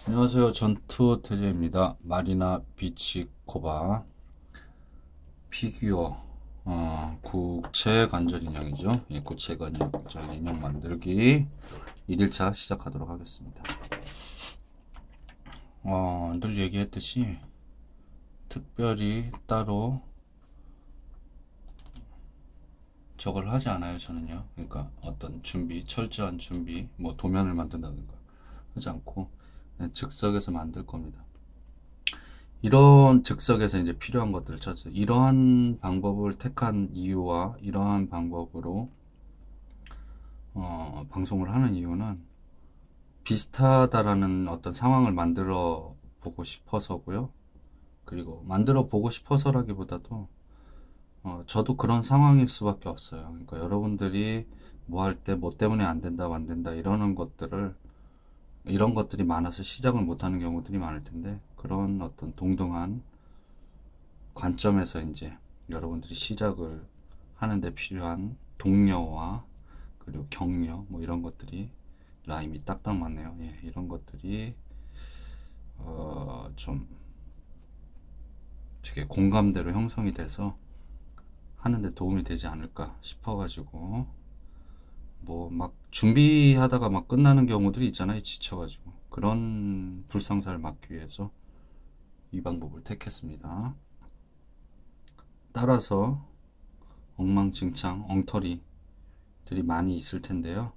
안녕하세요. 전투 태제입니다. 마리나 비치 코바 피규어 구체 관절 인형이죠. 예, 구체 관절 인형 만들기 1일차 시작하도록 하겠습니다. 늘 얘기했듯이 특별히 따로 저걸 하지 않아요. 저는요. 그러니까 어떤 준비, 철저한 준비, 뭐 도면을 만든다든가 하지 않고 그냥 즉석에서 만들 겁니다. 이런 즉석에서 이제 필요한 것들을 찾아 이러한 방법을 택한 이유와 이러한 방법으로 방송을 하는 이유는 비슷하다라는 어떤 상황을 만들어 보고 싶어서고요. 그리고 만들어 보고 싶어서라기보다도 저도 그런 상황일 수밖에 없어요. 그러니까 여러분들이 뭐 할 때 뭐 때문에 안 된다 안 된다 이런 것들이 많아서 시작을 못하는 경우들이 많을 텐데, 그런 어떤 동등한 관점에서 이제 여러분들이 시작을 하는데 필요한 동료와 그리고 격려 뭐 이런 것들이 라임이 딱딱 맞네요. 예, 이런 것들이 좀 되게 공감대로 형성이 돼서 하는데 도움이 되지 않을까 싶어가지고, 뭐 막 준비하다가 막 끝나는 경우들이 있잖아요. 지쳐가지고. 그런 불상사를 막기 위해서 이 방법을 택했습니다. 따라서 엉망진창 엉터리들이 많이 있을 텐데요.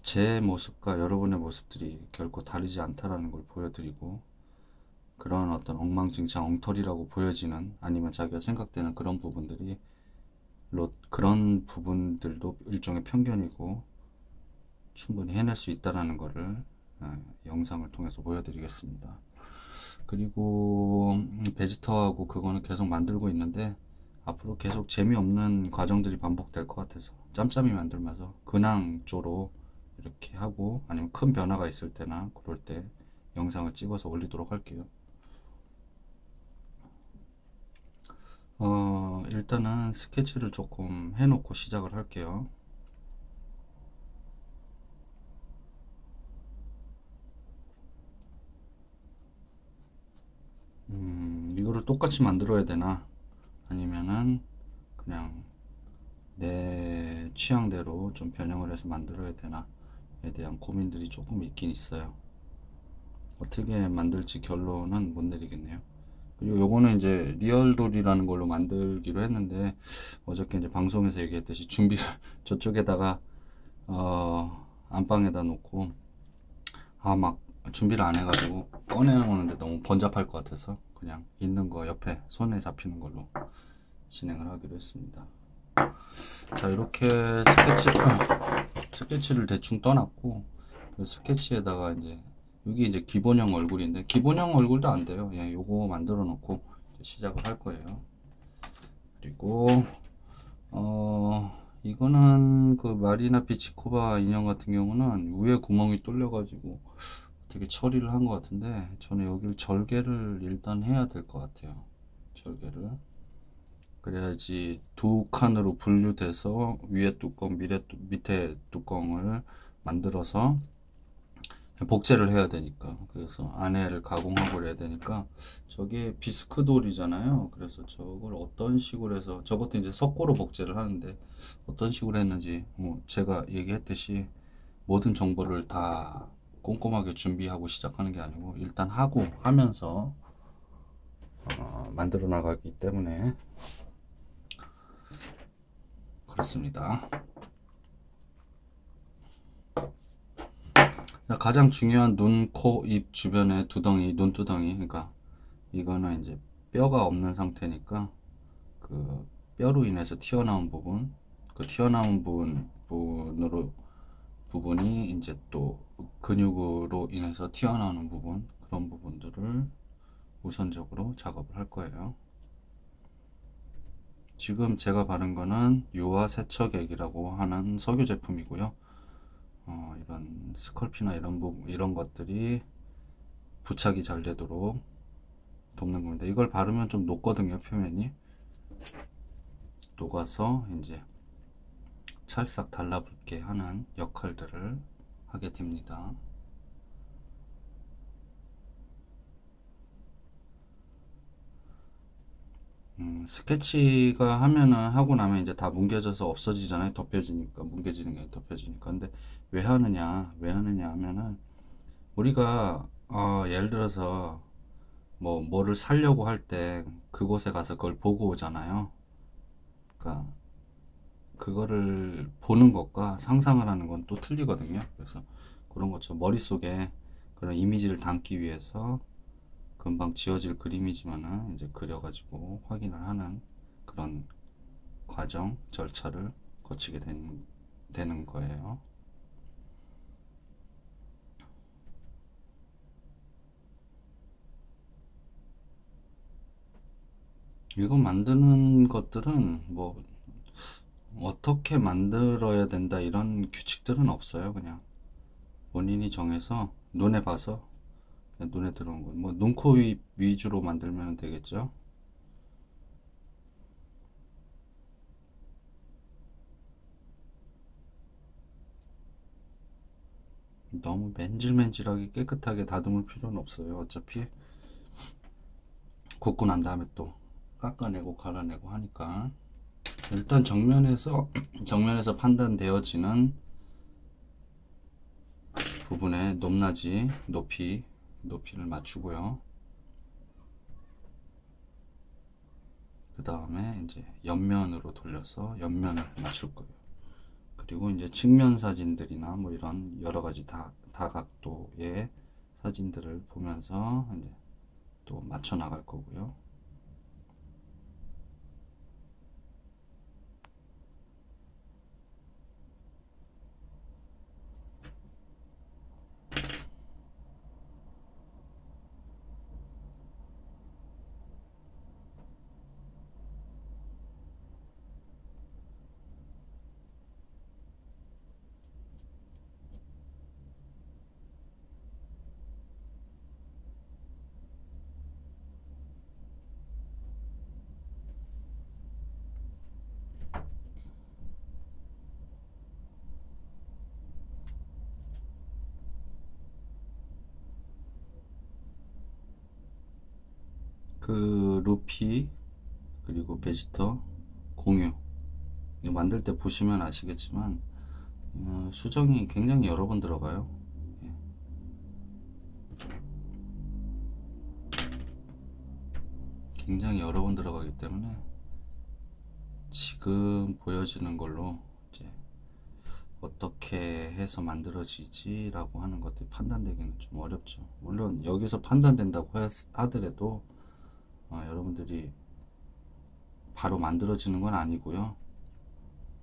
제 모습과 여러분의 모습들이 결코 다르지 않다라는 걸 보여드리고, 그런 어떤 엉망진창 엉터리라고 보여지는, 아니면 자기가 생각되는 그런 부분들도 일종의 편견이고 충분히 해낼 수 있다라는 것을 영상을 통해서 보여드리겠습니다. 그리고 베지터하고 그거는 계속 만들고 있는데, 앞으로 계속 재미없는 과정들이 반복될 것 같아서 짬짬이 만들면서 근황조로 이렇게 하고, 아니면 큰 변화가 있을 때나 그럴 때 영상을 찍어서 올리도록 할게요. 일단은 스케치를 조금 해놓고 시작을 할게요. 이거를 똑같이 만들어야 되나, 아니면은 그냥 내 취향대로 좀 변형을 해서 만들어야 되나에 대한 고민들이 조금 있긴 있어요. 어떻게 만들지 결론은 못 내리겠네요. 그리고 요거는 이제 리얼돌이라는 걸로 만들기로 했는데, 어저께 이제 방송에서 얘기했듯이 준비를 저쪽에다가 안방에다 놓고 막 준비를 안 해가지고 꺼내오는데 너무 번잡할 것 같아서 그냥 있는 거 옆에 손에 잡히는 걸로 진행을 하기로 했습니다. 자, 이렇게 스케치를 대충 떠놨고, 그 스케치에다가 이제 여기 이제 기본형 얼굴인데, 기본형 얼굴도 안 돼요. 예, 요거 만들어 놓고 시작을 할 거예요. 그리고 이거는 그 마리나 비치코바 인형 같은 경우는 위에 구멍이 뚫려 가지고 되게 처리를 한 것 같은데, 저는 여기를 절개를 일단 해야 될 것 같아요. 절개를 그래야지 두 칸으로 분류돼서 위에 뚜껑 밑에 뚜껑을 만들어서 복제를 해야 되니까, 그래서 안에를 가공하고 그래야 되니까. 저게 비스크돌이잖아요. 그래서 저걸 어떤 식으로 해서, 저것도 이제 석고로 복제를 하는데 어떤 식으로 했는지, 뭐 제가 얘기했듯이 모든 정보를 다 꼼꼼하게 준비하고 시작하는 게 아니고 일단 하고 하면서 만들어 나가기 때문에 그렇습니다. 가장 중요한 눈, 코, 입 주변에 두덩이, 눈두덩이, 그러니까 이거는 이제 뼈가 없는 상태니까 그 뼈로 인해서 튀어나온 부분, 그 튀어나온 부분이 이제 또 근육으로 인해서 튀어나오는 부분, 그런 부분들을 우선적으로 작업을 할 거예요. 지금 제가 바른 거는 유화 세척액이라고 하는 석유 제품이고요. 이런 스컬피나 이런 것들이 부착이 잘 되도록 돕는 겁니다. 이걸 바르면 좀 녹거든요. 표면이 녹아서 이제 찰싹 달라붙게 하는 역할들을 하게 됩니다. 스케치가 하면은 하고 나면 이제 다 뭉개져서 없어지잖아요. 덮여지니까, 뭉개지는 게 덮여지니까. 근데 왜 하느냐 하면은 우리가 예를 들어서 뭐를 사려고 할 때 그곳에 가서 그걸 보고 오잖아요. 그러니까 그거를 보는 것과 상상을 하는 건 또 틀리거든요. 그래서 그런 것처럼 머릿속에 그런 이미지를 담기 위해서 금방 지워질 그림이지만은 이제 그려가지고 확인을 하는 그런 과정, 절차를 거치게 되는 거예요. 이거 만드는 것들은 뭐 어떻게 만들어야 된다 이런 규칙들은 없어요. 그냥 본인이 정해서 눈에 봐서 그냥 눈에 들어온 거. 뭐 눈, 코, 입 위주로 만들면 되겠죠. 너무 맨질맨질하게 깨끗하게 다듬을 필요는 없어요. 어차피 굽고 난 다음에 또 깎아내고 갈아내고 하니까. 일단 정면에서 판단되어지는 부분의 높낮이, 높이를 맞추고요. 그 다음에 이제 옆면으로 돌려서 옆면을 맞출 거예요. 그리고 이제 측면 사진들이나 뭐 이런 여러 가지 다각도의 사진들을 보면서 이제 또 맞춰 나갈 거고요. 그 루피 그리고 베지터 공유 이거 만들 때 보시면 아시겠지만 수정이 굉장히 여러 번 들어가요. 예. 굉장히 여러 번 들어가기 때문에 지금 보여지는 걸로 이제 어떻게 해서 만들어지지 라고 하는 것들이 판단되기는 좀 어렵죠. 물론 여기서 판단된다고 하더라도 여러분들이 바로 만들어지는 건 아니고요.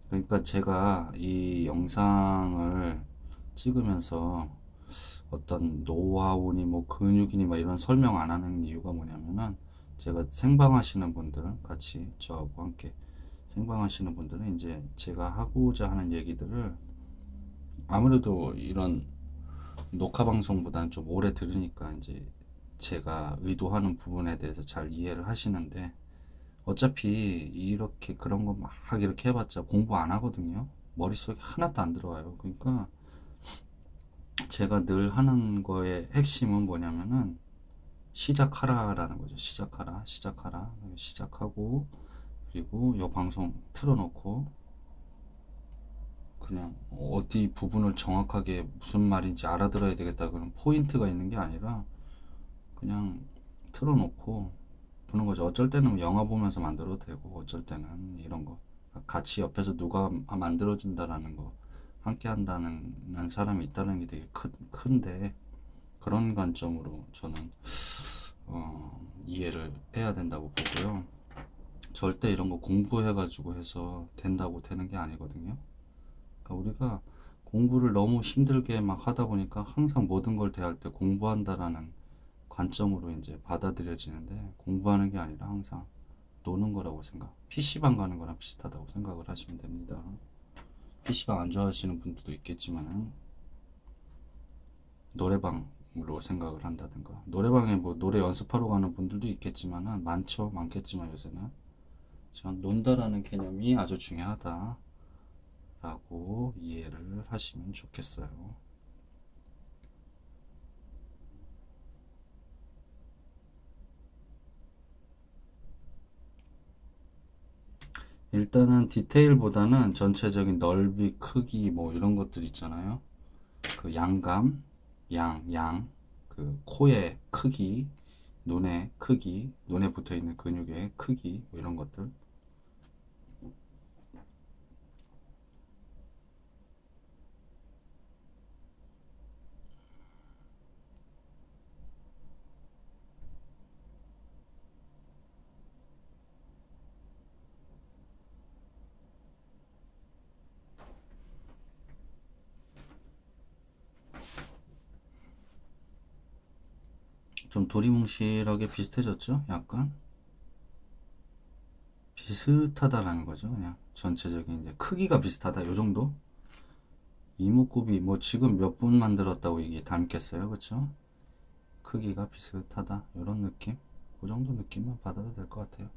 그러니까 제가 이 영상을 찍으면서 어떤 노하우니 뭐 근육이니 막 이런 설명 안 하는 이유가 뭐냐면은 제가 생방하시는 분들 같이 저하고 함께 생방하시는 분들은 이제 제가 하고자 하는 얘기들을 아무래도 이런 녹화 방송보다는 좀 오래 들으니까 이제 제가 의도하는 부분에 대해서 잘 이해를 하시는데 어차피 이렇게 그런 거 막 이렇게 해봤자 공부 안 하거든요. 머릿속에 하나도 안 들어와요. 그러니까 제가 늘 하는 거의 핵심은 뭐냐면은 시작하라라는 거죠. 시작하라. 시작하고 그리고 이 방송 틀어놓고 그냥 어디 부분을 정확하게 무슨 말인지 알아들어야 되겠다 그런 포인트가 있는 게 아니라 그냥 틀어놓고 보는 거죠. 어쩔 때는 뭐 영화 보면서 만들어도 되고 어쩔 때는 이런 거 같이 옆에서 누가 만들어준다라는 거 함께 한다는 사람이 있다는 게 되게 큰데 그런 관점으로 저는 이해를 해야 된다고 보고요. 절대 이런 거 공부해가지고 해서 된다고 되는 게 아니거든요. 그러니까 우리가 공부를 너무 힘들게 막 하다 보니까 항상 모든 걸 대할 때 공부한다라는 관점으로 이제 받아들여지는데 공부하는 게 아니라 항상 노는 거라고 PC방 가는 거랑 비슷하다고 생각을 하시면 됩니다. PC방 안 좋아하시는 분들도 있겠지만 노래방으로 생각을 한다든가 노래방에 뭐 노래 연습하러 가는 분들도 있겠지만은 많겠지만 요새는 전 논다라는 개념이 아주 중요하다 라고 이해를 하시면 좋겠어요. 일단은 디테일보다는 전체적인 넓이, 크기 뭐 이런 것들 있잖아요. 그 양감, 그 코의 크기, 눈의 크기, 눈에 붙어 있는 근육의 크기 뭐 이런 것들. 좀 두리뭉실하게 비슷해졌죠? 약간 비슷하다라는 거죠. 그냥 전체적인 이제 크기가 비슷하다 요 정도. 이목구비 뭐 지금 몇 분 만들었다고 이게 닮겠어요, 그쵸? 크기가 비슷하다 이런 느낌, 그 정도 느낌만 받아도 될 것 같아요.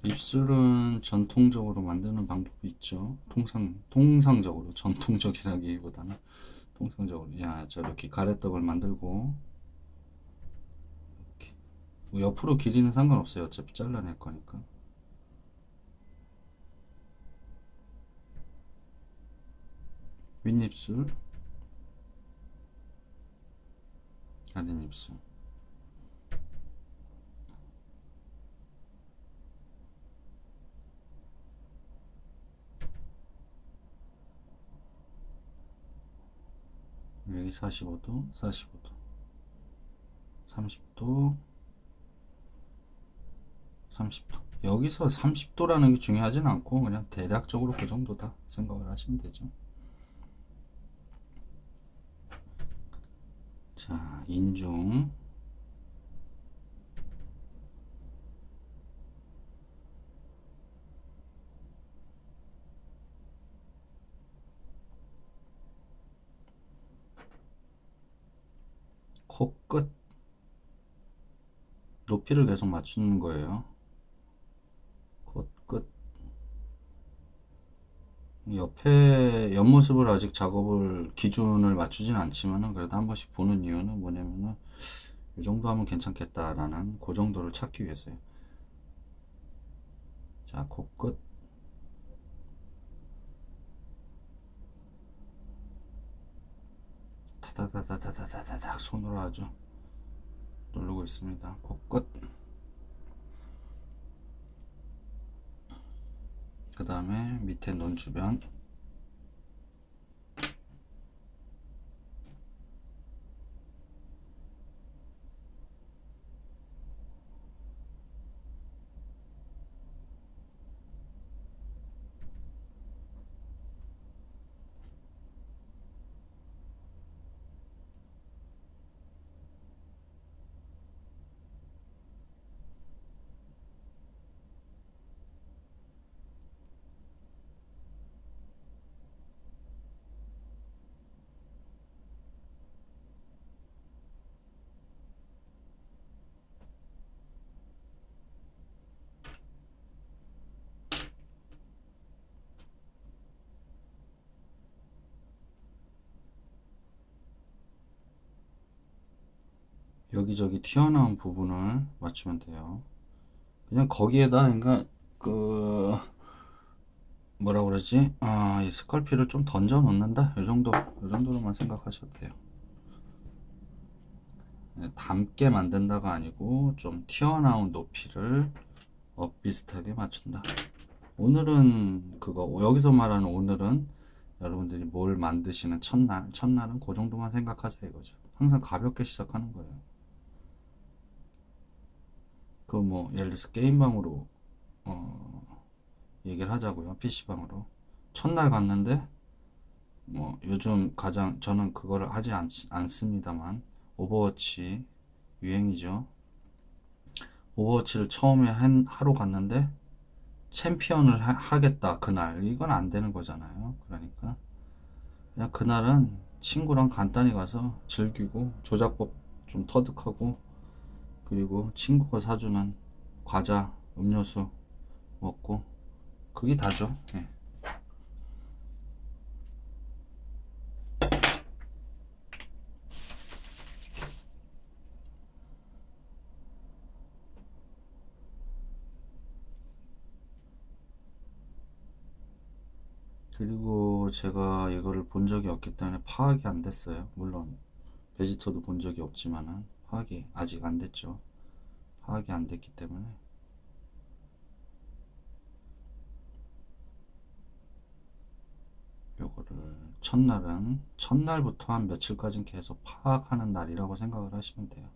입술은 전통적으로 만드는 방법이 있죠. 통상적으로, 전통적이라기보다는 통상적으로. 야, 저렇게 가래떡을 만들고, 이렇게. 뭐 옆으로 길이는 상관없어요. 어차피 잘라낼 거니까. 윗입술, 아랫입술. 여기 45도, 45도, 30도, 30도. 여기서 30도라는 게 중요하진 않고 그냥 대략적으로 그 정도다 생각을 하시면 되죠. 자, 인중. 코끝. 높이를 계속 맞추는 거예요. 코끝. 옆에 옆모습을 아직 작업을 기준을 맞추진 않지만은 그래도 한 번씩 보는 이유는 뭐냐면은 이 정도 하면 괜찮겠다라는 그 정도를 찾기 위해서요. 자, 코끝. 타다다다다다다닥 손으로 아주 누르고 있습니다. 코끝. 그 다음에 밑에 눈 주변. 여기저기 튀어나온 부분을 맞추면 돼요. 그냥 거기에다 그러니까 그 뭐라 그러지? 이 스컬피를 좀 던져 놓는다. 이 정도로만 생각하셔도 돼요. 닮게 만든다가 아니고 좀 튀어나온 높이를 비슷하게 맞춘다. 오늘은 그거 여기서 말하는 오늘은 여러분들이 뭘 만드시는 첫날은 그 정도만 생각하자 이거죠. 항상 가볍게 시작하는 거예요. 그 뭐 예를 들어서 게임방으로 얘기를 하자고요. PC방으로 첫날 갔는데 뭐 요즘 가장 저는 그거를 하지 않습니다만 오버워치 유행이죠. 오버워치를 처음에 하러 갔는데 챔피언을 하겠다 그날, 이건 안 되는 거잖아요. 그러니까 그냥 그날은 친구랑 간단히 가서 즐기고 조작법 좀 터득하고, 그리고 친구가 사주는 과자, 음료수 먹고, 그게 다죠. 예. 그리고 제가 이거를 본 적이 없기 때문에 파악이 안 됐어요. 물론 베지터도 본 적이 없지만은 파악이 아직 안 됐죠. 파악이 안 됐기 때문에. 요거를 첫날부터 한 며칠까지는 계속 파악하는 날이라고 생각을 하시면 돼요.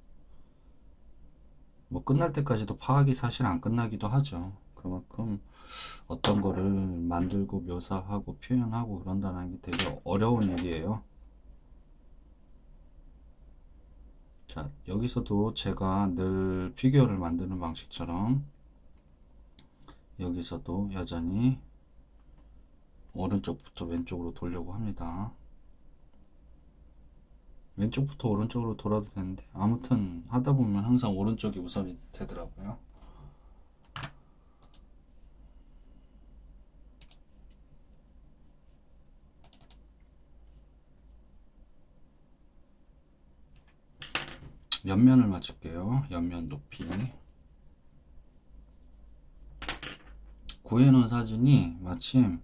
뭐 끝날 때까지도 파악이 사실 안 끝나기도 하죠. 그만큼 어떤 거를 만들고 묘사하고 표현하고 그런다는 게 되게 어려운 일이에요. 자, 여기서도 제가 늘 피규어를 만드는 방식처럼 여기서도 여전히 오른쪽부터 왼쪽으로 돌려고 합니다. 왼쪽부터 오른쪽으로 돌아도 되는데 아무튼 하다 보면 항상 오른쪽이 우선이 되더라고요. 옆면을 맞출게요. 옆면 높이. 구해놓은 사진이 마침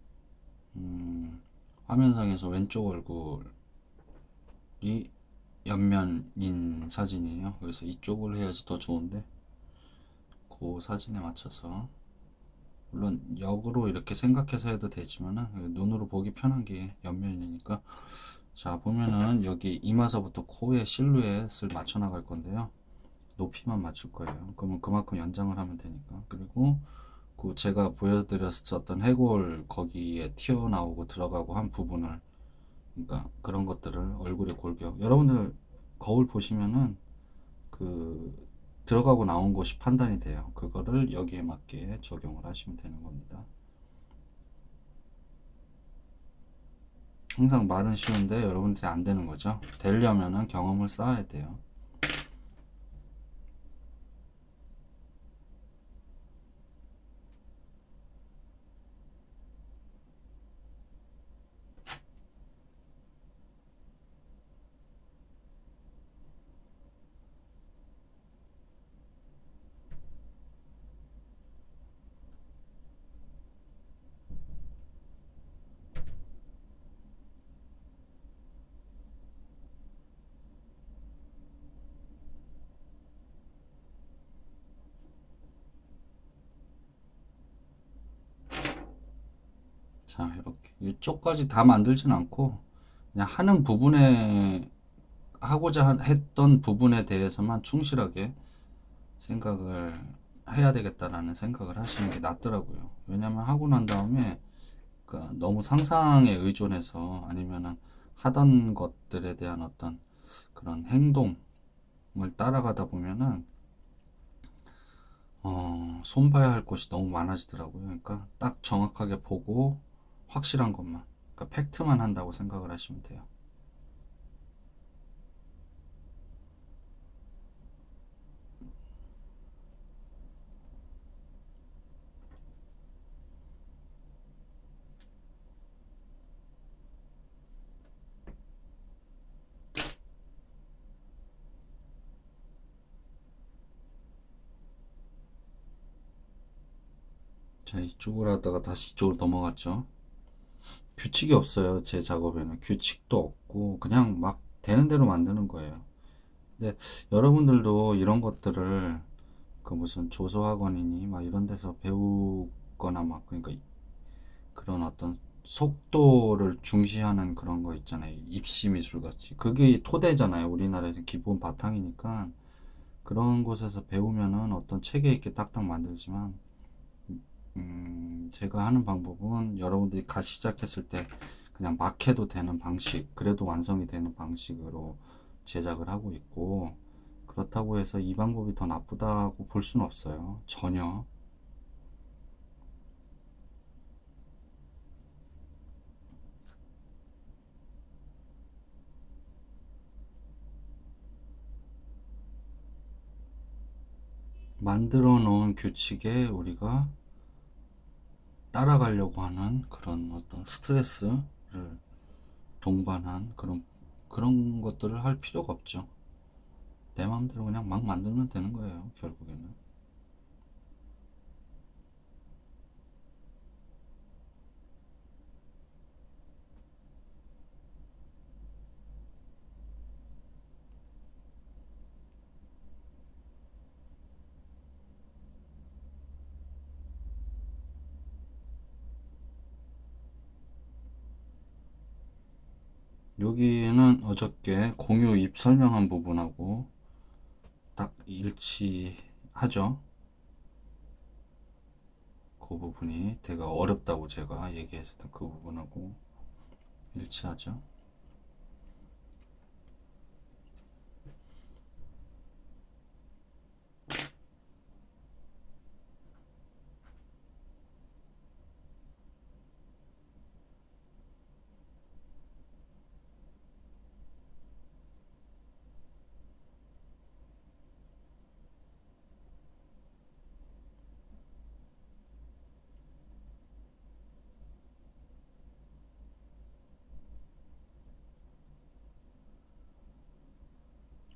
화면상에서 왼쪽 얼굴이 옆면인 사진이에요. 그래서 이쪽을 해야지 더 좋은데 그 사진에 맞춰서, 물론 역으로 이렇게 생각해서 해도 되지만은 눈으로 보기 편한 게 옆면이니까. 자, 보면은 여기 이마서부터 코의 실루엣을 맞춰 나갈 건데요. 높이만 맞출 거예요. 그러면 그만큼 연장을 하면 되니까. 그리고 그 제가 보여드렸었던 해골 거기에 튀어나오고 들어가고 한 부분을, 그러니까 그런 것들을 얼굴에 골격, 여러분들 거울 보시면은 그 들어가고 나온 곳이 판단이 돼요. 그거를 여기에 맞게 적용을 하시면 되는 겁니다. 항상 말은 쉬운데 여러분들이 안 되는 거죠. 되려면은 경험을 쌓아야 돼요. 자, 이렇게 이쪽까지 다 만들진 않고 그냥 하는 부분에, 하고자 했던 부분에 대해서만 충실하게 생각을 해야 되겠다라는 생각을 하시는 게 낫더라고요. 왜냐면 하고 난 다음에 그러니까 너무 상상에 의존해서 아니면은 하던 것들에 대한 어떤 그런 행동을 따라가다 보면은 손봐야 할 것이 너무 많아지더라고요. 그러니까 딱 정확하게 보고 확실한 것만, 그러니까 팩트만 한다고 생각을 하시면 돼요. 자, 이쪽으로 하다가 다시 이쪽으로 넘어갔죠. 규칙이 없어요. 제 작업에는 규칙도 없고 그냥 막 되는 대로 만드는 거예요. 근데 여러분들도 이런 것들을 그 무슨 조소학원이니 막 이런 데서 배우거나 막, 그러니까 그런 어떤 속도를 중시하는 그런 거 있잖아요. 입시 미술 같이. 그게 토대잖아요. 우리나라에서 기본 바탕이니까 그런 곳에서 배우면은 어떤 체계 있게 딱딱 만들지만, 제가 하는 방법은 여러분들이 시작했을 때 그냥 막 해도 되는 방식, 그래도 완성이 되는 방식으로 제작을 하고 있고, 그렇다고 해서 이 방법이 더 나쁘다고 볼 수는 없어요. 전혀. 만들어 놓은 규칙에 우리가 따라가려고 하는 그런 어떤 스트레스를 동반한 그런 것들을 할 필요가 없죠. 내 마음대로 그냥 막 만들면 되는 거예요, 결국에는. 여기는 어저께 공유 입 설명한 부분하고 딱 일치하죠. 그 부분이 되게 어렵다고 제가 얘기했었던 그 부분하고 일치하죠.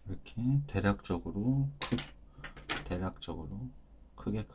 이렇게 대략적으로 크게